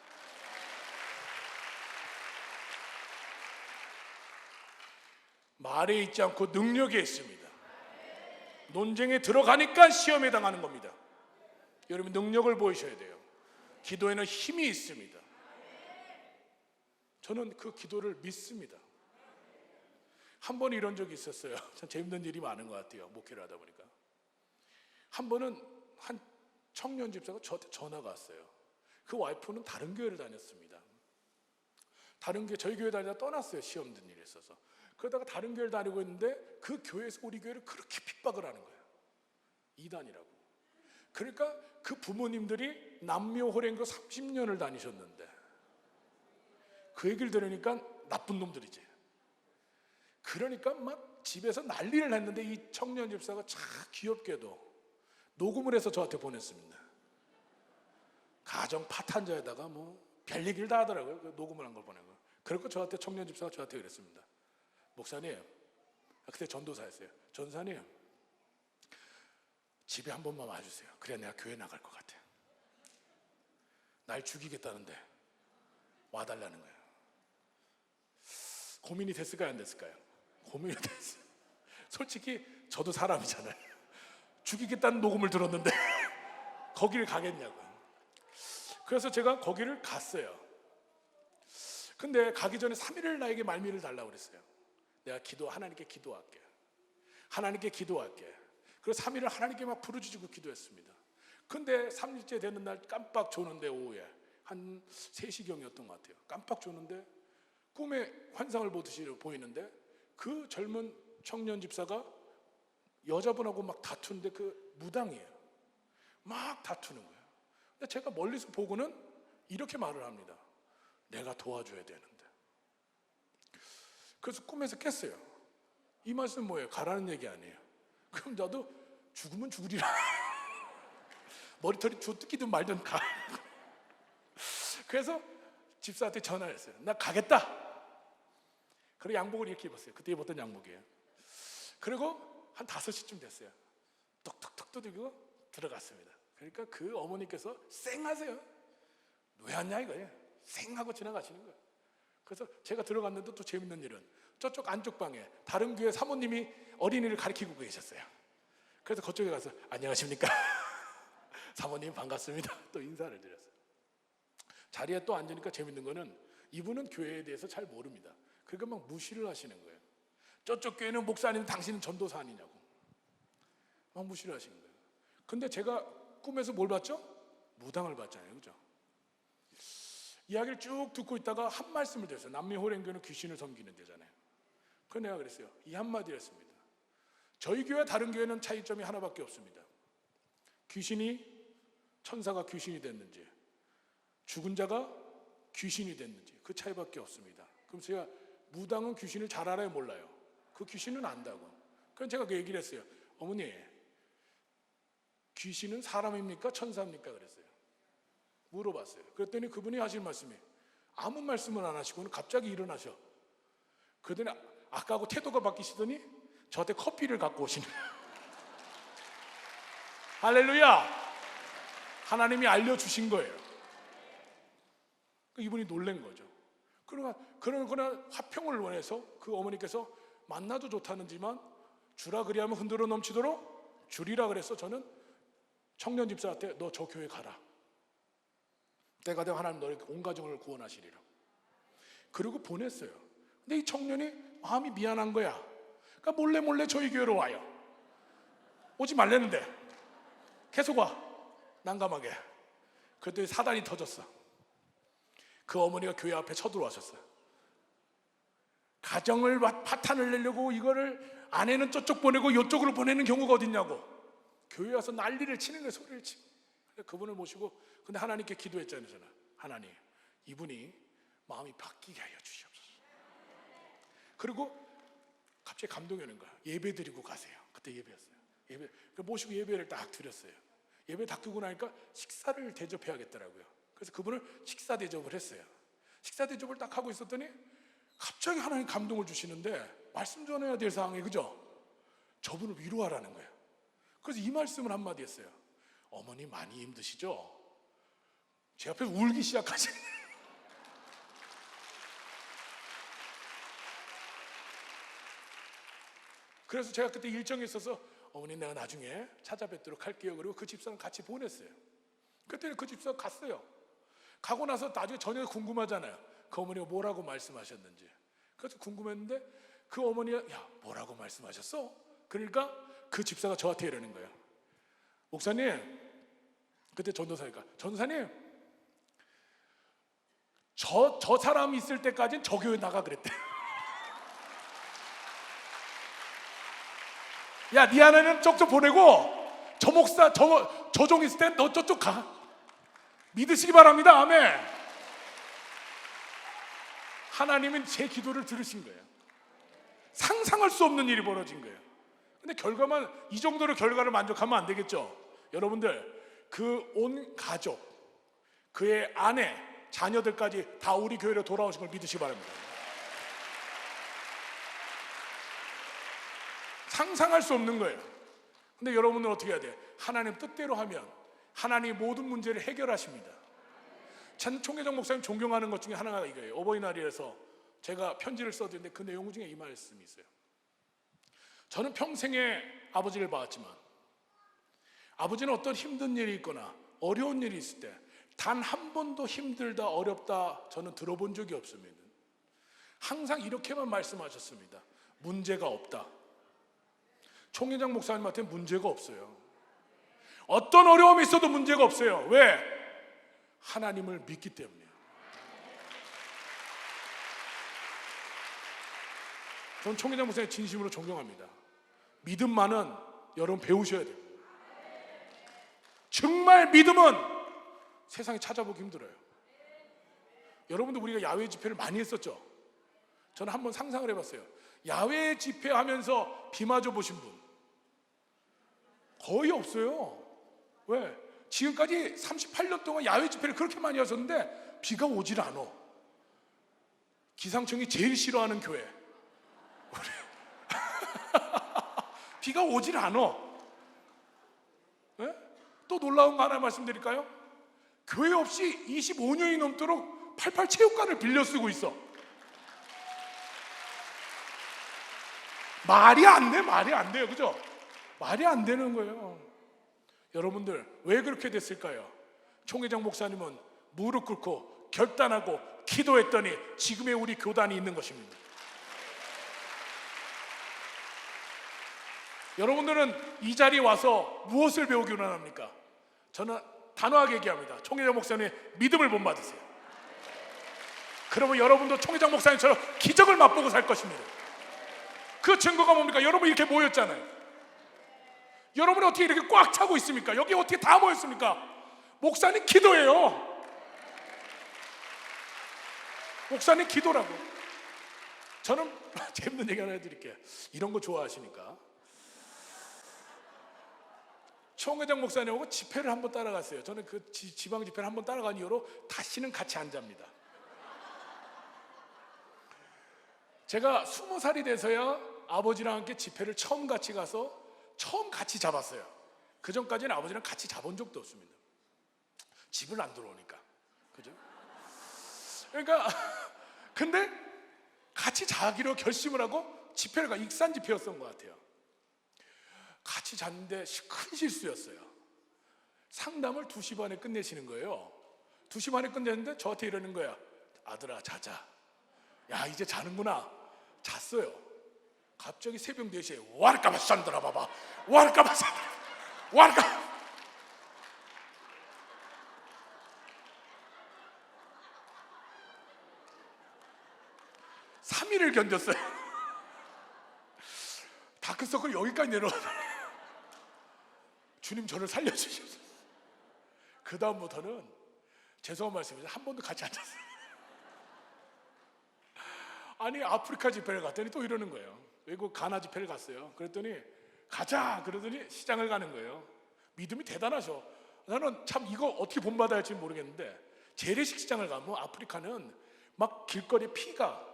말에 있지 않고 능력에 있습니다. 논쟁에 들어가니까 시험에 당하는 겁니다. 여러분 능력을 보이셔야 돼요. 기도에는 힘이 있습니다. 저는 그 기도를 믿습니다. 한 번 이런 적이 있었어요. 참 재밌는 일이 많은 것 같아요. 목회를 하다 보니까. 한 번은 한 청년 집사가 저한테 전화가 왔어요. 그 와이프는 다른 교회를 다녔습니다. 다른 교회, 저희 교회 다니다가 떠났어요. 시험 든 일이 있어서. 그러다가 다른 교회를 다니고 있는데 그 교회에서 우리 교회를 그렇게 핍박을 하는 거예요. 이단이라고. 그러니까 그 부모님들이 남묘 호랭교 30년을 다니셨는데 그 얘기를 들으니까 나쁜 놈들이지. 그러니까 막 집에서 난리를 했는데 이 청년 집사가 참 귀엽게도 녹음을 해서 저한테 보냈습니다. 가정 파탄자에다가 뭐 별 얘기를 다 하더라고요. 그 녹음을 한 걸 보낸 거예요. 그리고 저한테 청년 집사가 저한테 그랬습니다. 목사님, 그때 전도사였어요. 전사님, 집에 한 번만 와주세요. 그래야 내가 교회 나갈 것 같아요. 날 죽이겠다는데 와달라는 거예요. 고민이 됐을까요, 안 됐을까요? 고민이 됐어요. 솔직히 저도 사람이잖아요. 죽이겠다는 녹음을 들었는데 거기를 가겠냐고요. 그래서 제가 거기를 갔어요. 근데 가기 전에 3일을 나에게 말미를 달라고 그랬어요. 내가 하나님께 기도할게. 하나님께 기도할게. 그래서 3일을 하나님께 막 부르짖고 기도했습니다. 근데 3일째 되는 날 깜빡 조는데 오후에 한 3시경이었던 것 같아요. 깜빡 조는데 꿈에 환상을 보듯이 보이는데 그 젊은 청년 집사가 여자분하고 막 다투는데 그 무당이에요. 막 다투는 거예요. 근데 제가 멀리서 보고는 이렇게 말을 합니다. 내가 도와줘야 되는데. 그래서 꿈에서 깼어요. 이 말씀은 뭐예요? 가라는 얘기 아니에요. 그럼 나도 죽으면 죽으리라. 머리털이 주뜯기든 말든 가. 그래서 집사한테 전화를 했어요. 나 가겠다. 그리고 양복을 이렇게 입었어요. 그때 입었던 양복이에요. 그리고 한 5시쯤 됐어요. 톡톡톡 두들기고 들어갔습니다. 그러니까 그 어머니께서 쌩하세요. 왜 왔냐 이거예요. 쌩하고 지나가시는 거예요. 그래서 제가 들어갔는데 또 재밌는 일은 저쪽 안쪽 방에 다른 교회 사모님이 어린이를 가르치고 계셨어요. 그래서 그쪽에 가서 안녕하십니까. 사모님 반갑습니다. 또 인사를 드렸어요. 자리에 또 앉으니까 재밌는 거는 이분은 교회에 대해서 잘 모릅니다. 그러니까 막 무시를 하시는 거예요. 저쪽 교회는 목사님 당신은 전도사 아니냐고 막 무시를 하시는 거예요. 근데 제가 꿈에서 뭘 봤죠? 무당을 봤잖아요. 그죠? 이야기를 쭉 듣고 있다가 한 말씀을 드렸어요. 남미호랭교는 귀신을 섬기는 데잖아요. 그래서 내가 그랬어요. 이 한마디를 했습니다. 저희 교회 다른 교회는 차이점이 하나밖에 없습니다. 천사가 귀신이 됐는지 죽은 자가 귀신이 됐는지 그 차이밖에 없습니다. 그럼 제가 무당은 귀신을 잘 알아요, 몰라요? 그 귀신은 안다고. 그래서 제가 그 얘기를 했어요. 어머니, 귀신은 사람입니까? 천사입니까? 그랬어요. 물어봤어요. 그랬더니 그분이 하신 말씀이 아무 말씀을 안 하시고는 갑자기 일어나셔. 그러더니 아까하고 태도가 바뀌시더니 저한테 커피를 갖고 오시는 할렐루야! 하나님이 알려주신 거예요. 이분이 놀란 거죠. 그러나 화평을 원해서 그 어머니께서 만나도 좋다는지만 주라 그리하면 흔들어 넘치도록 주리라 그래서 저는 청년 집사한테 너 저 교회 가라. 때가 되면 하나님 너희 온 가정을 구원하시리라. 그리고 보냈어요. 근데 이 청년이 마음이 미안한 거야. 그러니까 몰래 저희 교회로 와요. 오지 말랬는데 계속 와, 난감하게. 그랬더니 사단이 터졌어. 그 어머니가 교회 앞에 쳐들어와셨어요. 가정을 파탄을 내려고 이거를 아내는 저쪽 보내고 이쪽으로 보내는 경우가 어딨냐고 교회 와서 난리를 치는 거예요. 소리를 치고. 그분을 모시고, 근데 하나님께 기도했잖아요. 저는 하나님, 이분이 마음이 바뀌게 하여 주시옵소서. 그리고 갑자기 감동이 오는 거야. 예배 드리고 가세요. 그때 예배였어요. 예배 모시고 예배를 딱 드렸어요. 예배 딱 드고 나니까 식사를 대접해야겠더라고요. 그래서 그분을 식사 대접을 했어요. 식사 대접을 딱 하고 있었더니 갑자기 하나님 감동을 주시는데 말씀 전해야 될 상황에, 그죠? 저분을 위로하라는 거예요. 그래서 이 말씀을 한마디 했어요. 어머니 많이 힘드시죠? 제 앞에서 울기 시작하시네. 그래서 제가 그때 일정이 있어서 어머니 내가 나중에 찾아뵙도록 할게요. 그리고 그 집사람 같이 보냈어요. 그때는 그 집사람 갔어요. 가고 나서 나중에 저녁에 궁금하잖아요. 그 어머니가 뭐라고 말씀하셨는지. 그래서 궁금했는데 그 어머니가 야 뭐라고 말씀하셨어? 그러니까 그 집사가 저한테 이러는 거예요. 목사님, 그때 전도사니까 전도사님, 저 사람이 있을 때까지는 저 교회 나가 그랬대. 야, 네 아내는 저쪽 보내고 저 목사 저 종 있을 때 너 저쪽 가. 믿으시기 바랍니다. 아멘. 하나님은 제 기도를 들으신 거예요. 상상할 수 없는 일이 벌어진 거예요. 근데 결과만 이 정도로 결과를 만족하면 안 되겠죠. 여러분들, 그 온 가족, 그의 아내, 자녀들까지 다 우리 교회로 돌아오신 걸 믿으시기 바랍니다. 상상할 수 없는 거예요. 근데 여러분은 어떻게 해야 돼요? 하나님 뜻대로 하면 하나님이 모든 문제를 해결하십니다. 전 총회장 목사님 존경하는 것 중에 하나가 이거예요. 어버이날이라서 제가 편지를 써드렸는데 그 내용 중에 이 말씀이 있어요. 저는 평생에 아버지를 봐왔지만 아버지는 어떤 힘든 일이 있거나 어려운 일이 있을 때 단 한 번도 힘들다 어렵다 저는 들어본 적이 없습니다. 항상 이렇게만 말씀하셨습니다. 문제가 없다. 총회장 목사님한테 문제가 없어요. 어떤 어려움이 있어도 문제가 없어요. 왜? 하나님을 믿기 때문이에요. 저는 총회장 목사님 진심으로 존경합니다. 믿음만은 여러분 배우셔야 돼요. 정말 믿음은 세상에 찾아보기 힘들어요. 여러분도 우리가 야외 집회를 많이 했었죠. 저는 한번 상상을 해봤어요. 야외 집회하면서 비 맞아 보신 분 거의 없어요. 왜? 지금까지 38년 동안 야외 집회를 그렇게 많이 하셨는데 비가 오질 않아. 기상청이 제일 싫어하는 교회. 비가 오질 않아. 네? 또 놀라운 거 하나 말씀드릴까요? 교회 없이 25년이 넘도록 88 체육관을 빌려 쓰고 있어. 말이 안 돼요. 그죠? 말이 안 되는 거예요. 여러분들, 왜 그렇게 됐을까요? 총회장 목사님은 무릎 꿇고 결단하고 기도했더니 지금의 우리 교단이 있는 것입니다. 여러분들은 이 자리에 와서 무엇을 배우기 원합니까? 저는 단호하게 얘기합니다. 총회장 목사님의 믿음을 본받으세요. 그러면 여러분도 총회장 목사님처럼 기적을 맛보고 살 것입니다. 그 증거가 뭡니까? 여러분 이렇게 모였잖아요. 여러분이 어떻게 이렇게 꽉 차고 있습니까? 여기 어떻게 다 모였습니까? 목사님 기도예요. 목사님 기도라고. 저는 재밌는 얘기 하나 해드릴게요. 이런 거 좋아하시니까. 총회장 목사님하고 집회를 한번 따라갔어요. 저는 그 지방 집회를 한번 따라간 이후로 다시는 같이 안 잡니다. 제가 20살이 돼서야 아버지랑 함께 집회를 처음 같이 가서 처음 같이 잡았어요. 그 전까지는 아버지랑 같이 잡은 적도 없습니다. 집을 안 들어오니까. 그죠? 그러니까 근데 같이 자기로 결심을 하고 집회를 가. 익산 집회였던 것 같아요. 같이 잤는데 큰 실수였어요. 상담을 2시 반에 끝내시는 거예요. 2시 반에 끝냈는데 저한테 이러는 거야. 아들아 자자. 야 이제 자는구나. 잤어요. 갑자기 새벽 4시에 와르까봐 싼더라 봐봐. 와르까봐 싼더라. 와르까. 3일을 견뎠어요. 다크서클 여기까지 내려가잖아요. 주님 저를 살려주셔서 그 다음부터는 죄송한 말씀이죠. 한 번도 같이 앉았어요. 아니 아프리카 집회를 갔더니 또 이러는 거예요. 외국 가나 집회를 갔어요. 그랬더니 가자 그러더니 시장을 가는 거예요. 믿음이 대단하셔. 나는 참 이거 어떻게 본받아야 할지 모르겠는데 재래식 시장을 가면 아프리카는 막 길거리에 피가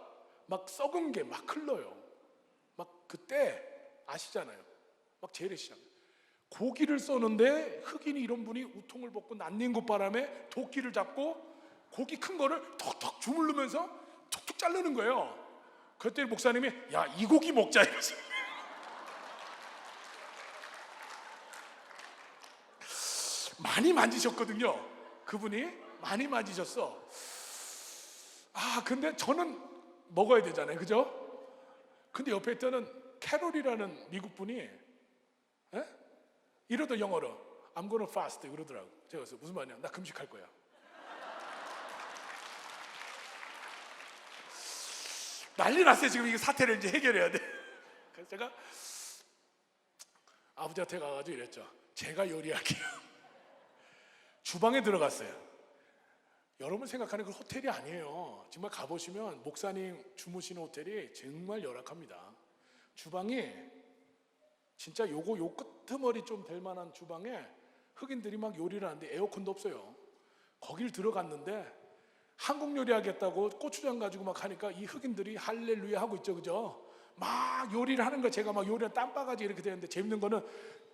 막 썩은 게 막 흘러요. 막 그때 아시잖아요. 막 재래시장 고기를 써는데 흑인이 이런 분이 우통을 벗고 난닝구 바람에 도끼를 잡고 고기 큰 거를 톡톡 주물르면서 툭툭 자르는 거예요. 그때 목사님이 야 이 고기 먹자 이러세요. 많이 만지셨거든요. 그분이 많이 만지셨어. 아 근데 저는 먹어야 되잖아요, 그죠? 근데 옆에 있던 캐롤이라는 미국 분이 이러던 영어로 I'm gonna fast 그러더라고. 제가 그래서 무슨 말이냐? 나 금식할 거야. 난리 났어요. 지금 이 사태를 이제 해결해야 돼. 그래서 제가 아버지한테 가가지고 이랬죠. 제가 요리할게요. 주방에 들어갔어요. 여러분 생각하는 그 호텔이 아니에요. 정말 가보시면 목사님 주무시는 호텔이 정말 열악합니다. 주방이 진짜 요 끄트머리 좀 될 만한 주방에 흑인들이 막 요리를 하는데 에어컨도 없어요. 거길 들어갔는데 한국 요리 하겠다고 고추장 가지고 막 하니까 이 흑인들이 할렐루야 하고 있죠, 그죠? 막 요리를 하는 거 제가 막 요리한 땀바가지 이렇게 되는데 재밌는 거는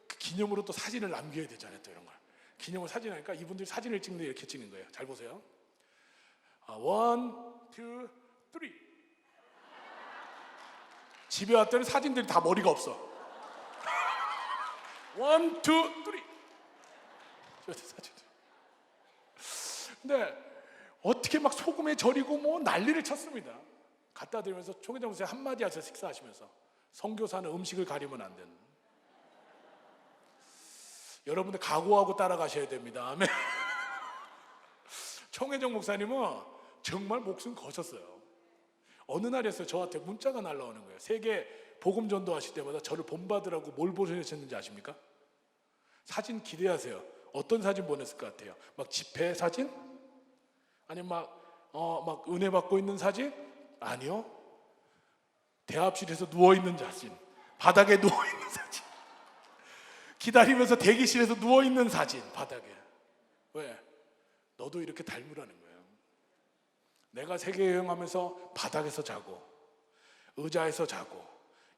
그 기념으로 또 사진을 남겨야 되잖아요, 또 이런 걸. 기념으로 사진 하니까 이분들이 사진을 찍는데 이렇게 찍는 거예요. 잘 보세요. 1, 2, 3. 집에 왔더니 사진들이 다 머리가 없어. 1, 2, 3. 사진. 근데 어떻게 막 소금에 절이고 뭐 난리를 쳤습니다. 갖다 드리면서 총회장 목사님 한마디 하세요. 식사하시면서 선교사는 음식을 가리면 안 되는. 여러분들 각오하고 따라가셔야 됩니다. 아멘. 총회장 목사님은 정말 목숨 거셨어요. 어느 날에서 저한테 문자가 날라오는 거예요. 세계 복음 전도하실 때마다 저를 본받으라고 뭘 보내셨는지 아십니까? 사진 기대하세요. 어떤 사진 보냈을 것 같아요? 막 집회 사진? 아니면 막 은혜 받고 있는 사진? 아니요. 대합실에서 누워있는 사진, 바닥에 누워있는 사진, 기다리면서 대기실에서 누워있는 사진, 바닥에. 왜? 너도 이렇게 닮으라는 거예요. 내가 세계 여행하면서 바닥에서 자고 의자에서 자고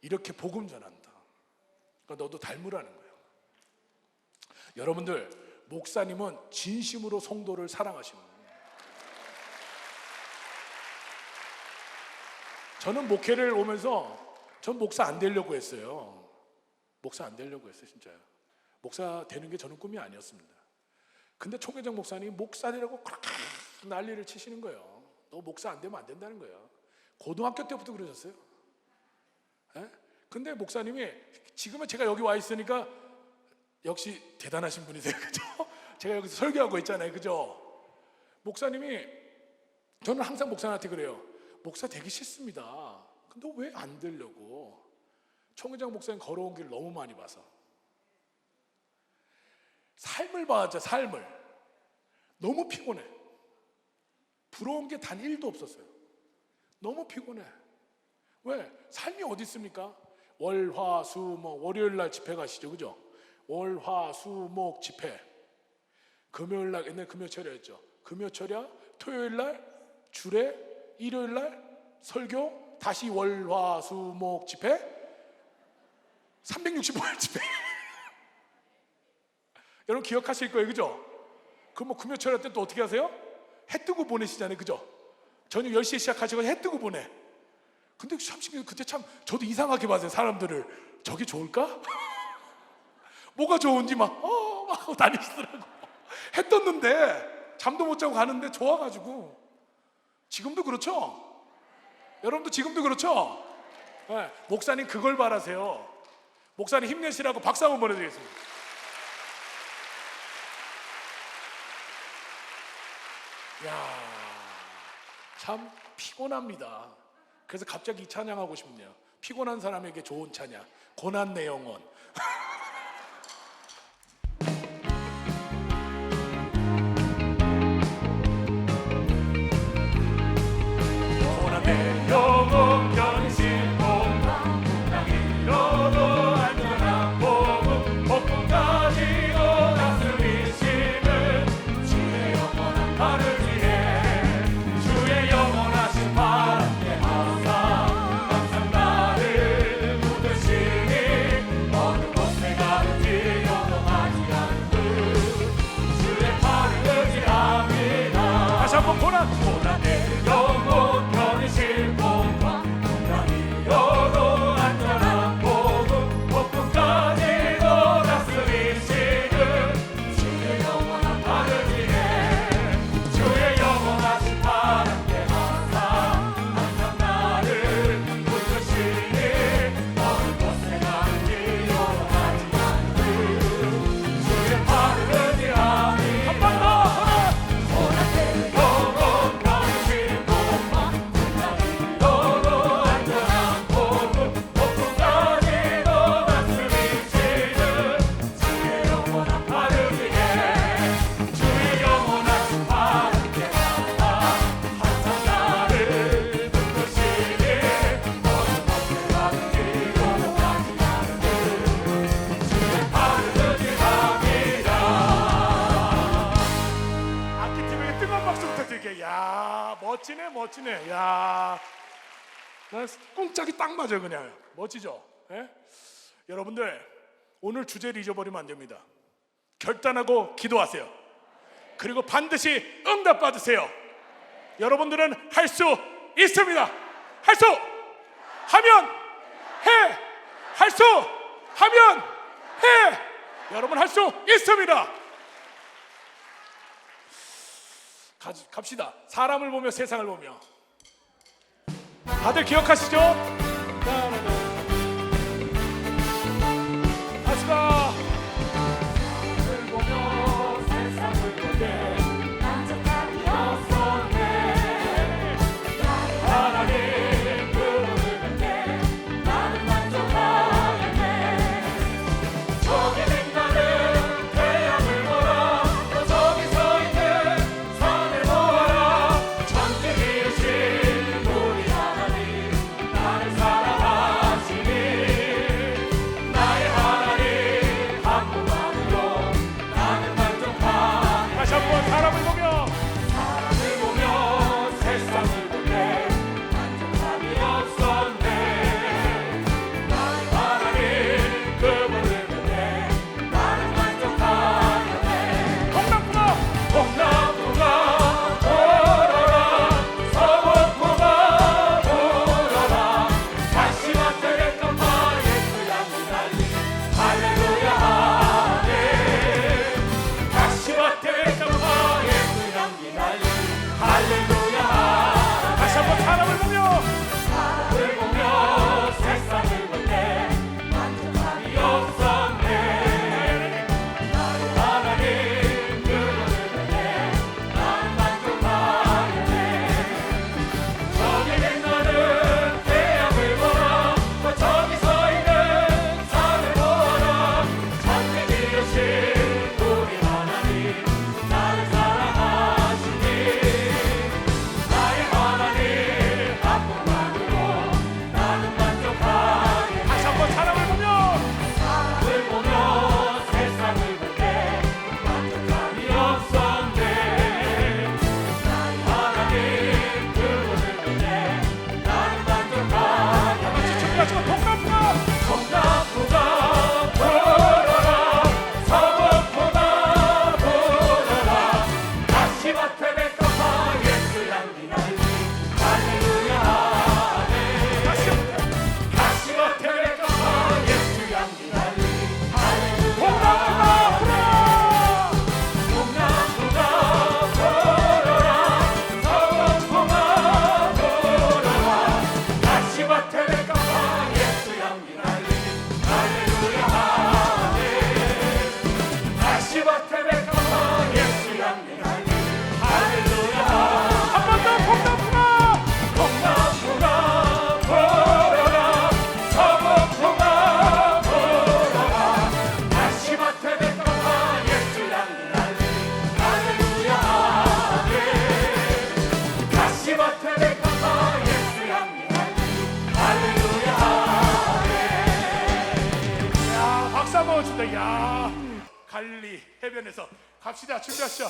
이렇게 복음 전한다. 그러니까 너도 닮으라는 거예요. 여러분들 목사님은 진심으로 성도를 사랑하시는 거예요. 저는 목회를 오면서 전 목사 안 되려고 했어요. 목사 안 되려고 했어요, 진짜요. 목사 되는 게 저는 꿈이 아니었습니다. 근데 총회장 목사님이 목사 되라고 그렇게 난리를 치시는 거예요. 너 목사 안 되면 안 된다는 거예요. 고등학교 때부터 그러셨어요. 근데 목사님이 지금은 제가 여기 와 있으니까 역시 대단하신 분이세요, 그죠? 제가 여기서 설교하고 있잖아요, 그죠? 목사님이 저는 항상 목사한테 그래요. 목사 되기 싫습니다. 근데 왜 안 되려고? 총회장 목사님 걸어온 길 너무 많이 봐서 삶을 봐야죠. 삶을 너무 피곤해. 부러운 게 단 1도 없었어요. 너무 피곤해. 왜? 삶이 어디 있습니까? 월, 화, 수, 목 월요일 날 집회 가시죠, 그죠? 월, 화, 수, 목 집회. 금요일 날 옛날 금요철이었죠. 금요철이야. 토요일 날 주례, 일요일 날 설교, 다시 월, 화, 수, 목 집회, 365일 집회. 여러분 기억하실 거예요, 그죠? 그럼 뭐 금요철 할 때 또 어떻게 하세요? 해 뜨고 보내시잖아요, 그죠? 저녁 10시에 시작하시고 해 뜨고 보내. 근데 참 그때 참 저도 이상하게 봤어요. 사람들을. 저게 좋을까? 뭐가 좋은지 막 하고 다니시더라고. 해 떴는데 잠도 못 자고 가는데 좋아가지고. 지금도 그렇죠? 여러분도 지금도 그렇죠? 네, 목사님 그걸 바라세요. 목사님 힘내시라고 박수 한번 보내드리겠습니다. 야, 참 피곤합니다. 그래서 갑자기 이 찬양하고 싶네요. 피곤한 사람에게 좋은 찬양, 고난 내 영혼. 고난 내 영혼 견신고 땅이로도 안전한 복음 복음까지도 다스리시는 주의 영원한 발을 위해 주의 영원하신 발 앞에 항상 나를 붙드시니 어느 곳에 가든지 요동하지 않고 주의 발을 의지합니다. 다시 한번 고난 내 영혼 견신고 땅이로도 안전한 복음 복음까지도 다스리시는 주의 영원한 발을 위해 주의 영원하신 발 앞에 항상 나를 붙드시니 어느 곳에 가든지 요동하지 않고 주의 발을 의지합니다. 한번 더. 영혼 견신고 땅이로도 안전한 복음 복음까지도 다스리시는 주의 영원한 발을 위해 주의 영원하신 발 앞에 항상 나를 붙드시니 어느 곳에 가든지 요동하지 않는 주의 발을 의지합니다. 악기팀에게 뜨거운 박수 부탁드릴게요. 야, 멋지네, 멋지네. 야, 난 꿍짝이 딱 맞아요, 그냥. 멋지죠? 예? 여러분들, 오늘 주제를 잊어버리면 안 됩니다. 결단하고 기도하세요. 그리고 반드시 응답 받으세요. 여러분들은 할 수 있습니다. 할 수 하면 해. 할 수 하면 해. 여러분 할 수 있습니다. 갑시다. 사람을 보며 세상을 보며. 다들 기억하시죠? 갑시다. 세상을 보며 세상을 보되 만족하기였었네. 하나님 그분을 뵐때 나는 만족하겠네. 저기 빛나는 태양을 보라. 또 저기 서있는 산을 보아라. 전지이신 우리 하나님 나를 사랑하시니 나의 하나님 해변에서 갑시다. 준비하시죠.